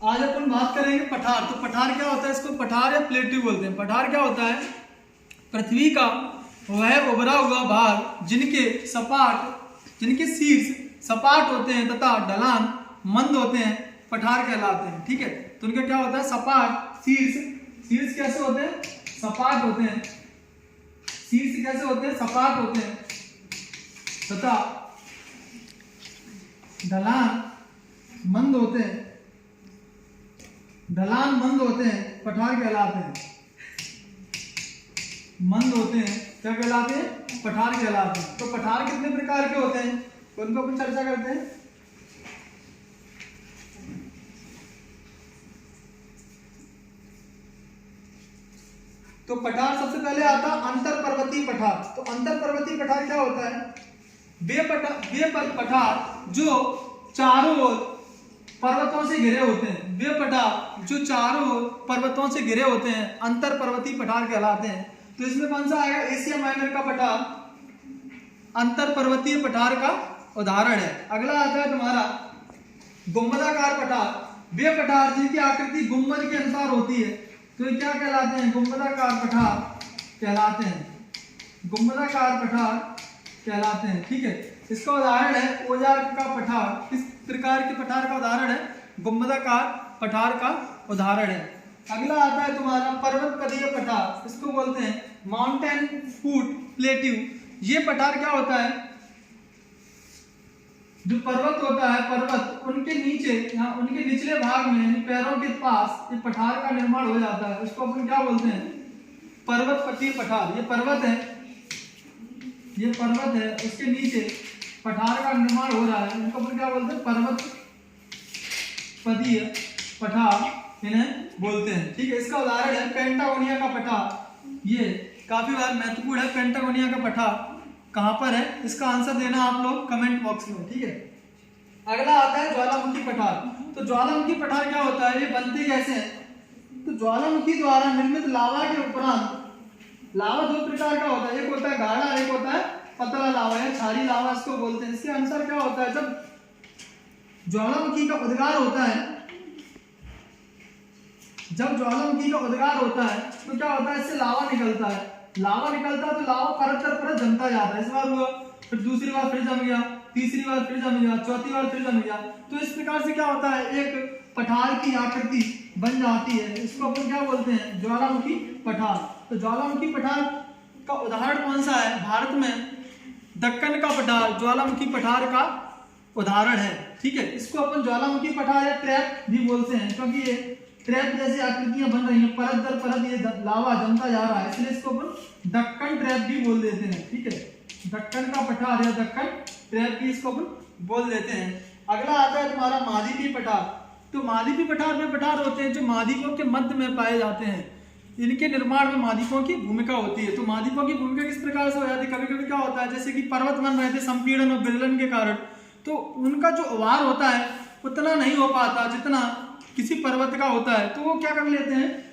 आज अपन बात करेंगे पठार। तो पठार क्या होता है, इसको पठार या प्लेट्यू बोलते हैं। पठार क्या होता है, पृथ्वी का वह उभरा हुआ भाग जिनके शीर्ष सपाट होते हैं तथा ढलान मंद होते हैं, पठार कहलाते हैं। ठीक है, तो उनका क्या होता है, सपाट शीर्ष कैसे होते हैं, सपाट होते हैं। शीर्ष कैसे होते हैं, सपाट होते हैं तथा ढलान मंद होते हैं। ढलान मंद होते हैं, पठार कहलाते हैं। मंद होते हैं, क्या कहलाते हैं, पठार कहलाते हैं। तो पठार कितने प्रकार के होते हैं, तो उनको अपन चर्चा करते हैं। तो पठार सबसे पहले आता अंतर पर्वतीय पठार। तो अंतर पर्वतीय पठार क्या होता है, वे पठार जो चारों ओर पर्वतों से घिरे होते हैं। वे पठार जो चारों ओर पर्वतों से घिरे होते हैं अंतर पर्वतीय पठार कहलाते हैं। तो इसमें कौन सा आएगा, एशिया माइनर का पठार अंतर पर्वतीय पठार का उदाहरण है। अगला आता है तुम्हारा गुंबदाकार पठार। वे पठार जिनकी आकृति गुंबद के अनुसार होती है, तो ये क्या कहलाते हैं, गुंबदाकार पठार कहलाते हैं। गुंबदाकार पठार कहलाते हैं। ठीक है, इसका उदाहरण है ओजार का पठार। किस प्रकार के पठार का उदाहरण है, गुंबदाकार पठार का उदाहरण है। अगला आता है तुम्हारा पर्वत पदीय पठार। इसको बोलते हैं माउंटेन फूट प्लेट्यू। ये पठार क्या होता है, जो पर्वत होता है, पर्वत उनके नीचे यहाँ उनके निचले भाग में यानी पैरों के पास ये पठार का निर्माण हो जाता है। इसको अपन क्या बोलते हैं, पर्वत पदीय पठार। ये पर्वत है, उसके नीचे पठार का निर्माण हो रहा है, इनको अपन क्या बोलते हैं, पर्वत पदीय पठार इन्हें बोलते हैं। ठीक है, इसका उदाहरण है पेंटागोनिया का पठार। ये काफी बार महत्वपूर्ण है। पेंटागोनिया का पठार कहां पर है, इसका आंसर देना आप लोग कमेंट बॉक्स में। ठीक है, अगला आता है ज्वालामुखी पठार। तो ज्वालामुखी पठार क्या होता है, ये बनते कैसे हैं, तो ज्वालामुखी द्वारा निर्मित लावा के उपरांत, लावा दो प्रकार का होता है, एक होता है गाढ़ा, एक होता है पतला लावा या क्षारीय लावा इसको बोलते हैं। इसके अनुसार क्या होता है, जब ज्वालामुखी का उद्गार होता है, तो क्या होता है, इससे लावा निकलता है। लावा निकलता है तो लावा परत दर परत जमता जाता है। इस बार हुआ, फिर दूसरी बार फिर जम गया, तीसरी बार फिर जम गया, चौथी बार फिर जम गया। तो इस प्रकार से क्या होता है, एक पठार की आकृति बन जाती है। इसको अपन क्या बोलते हैं, ज्वालामुखी पठार। तो ज्वालामुखी पठार का उदाहरण कौन सा है, भारत में दक्कन का पठार ज्वालामुखी पठार का उदाहरण है। ठीक है, इसको अपन ज्वालामुखी पठार या ट्रैप भी बोलते हैं, क्योंकि ये ट्रैप जैसी आकृतियां बन रही हैं, परत दर परत ये लावा जमता जा रहा है, इसलिए इसको अपन दक्कन ट्रैप भी बोल देते हैं। ठीक है, दक्कन का पठार या दक्कन ट्रैप भी इसको अपन बोल देते हैं। अगला आता है तुम्हारा मालदीवी पठार। तो मालदीवी पठार में पठार होते हैं जो महाद्वीपों के मध्य में पाए जाते हैं। इनके निर्माण में महाद्वीपों की भूमिका होती है। तो महाद्वीपों की भूमिका किस प्रकार से हो जाती है, कभी कभी क्या होता है, जैसे कि पर्वत बन रहे थे संपीड़न और विलयन के कारण, तो उनका जो उभार होता है उतना नहीं हो पाता जितना किसी पर्वत का होता है। तो वो क्या कर लेते हैं,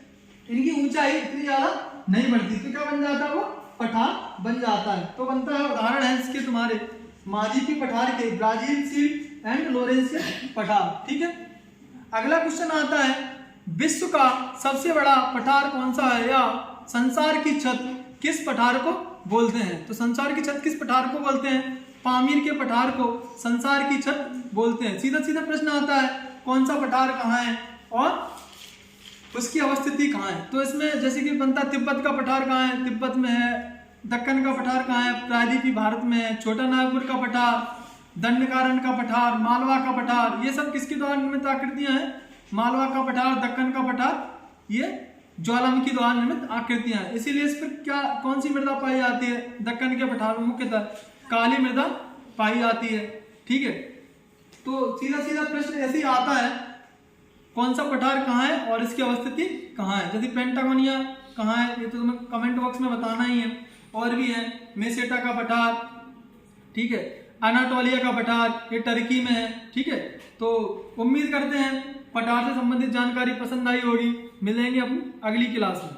इनकी ऊंचाई इतनी ज्यादा नहीं बढ़ती, तो क्या बन जाता है, वो पठार बन जाता है। तो बनता है, उदाहरण है इसके तुम्हारे मालदीवी पठार के ब्राजील सीट एंड लोरेंसियन पठार। ठीक है, अगला क्वेश्चन आता है विश्व का सबसे बड़ा पठार कौन सा है, या संसार की छत किस पठार को बोलते हैं। तो संसार की छत किस पठार को बोलते हैं, पामीर के पठार को संसार की छत बोलते हैं। सीधा सीधा प्रश्न आता है कौन सा पठार कहाँ है और उसकी अवस्थिति कहाँ है। तो इसमें जैसे कि बनता तिब्बत का पठार कहाँ है, तिब्बत में है। दक्कन का पठार कहाँ है, प्रायद्वीपीय भारत में है। छोटा नागपुर का पठार, दंडकारण्य का पठार, मालवा का पठार, ये सब किसके द्वारा निर्मित आकृतियां हैं, मालवा का पठार, दक्कन का पठार, ये ज्वालामुखी द्वारा निर्मित आकृतियां हैं। इसीलिए इस पर क्या कौन सी मृदा पाई जाती है, दक्कन के पठार में मुख्यतः काली मृदा पाई जाती है। ठीक है, तो सीधा सीधा प्रश्न ऐसे ही आता है कौन सा पठार कहाँ है और इसकी अवस्थिति कहाँ है। यदि पेंटागोनिया कहाँ है, ये तो तुम्हें कमेंट बॉक्स में बताना ही है। और भी है मेसेटा का पठार, ठीक है, अनाटोलिया का पठार, ये टर्की में है। ठीक है, तो उम्मीद करते हैं पठार से संबंधित जानकारी पसंद आई होगी। मिलेंगे अपनी अगली क्लास में।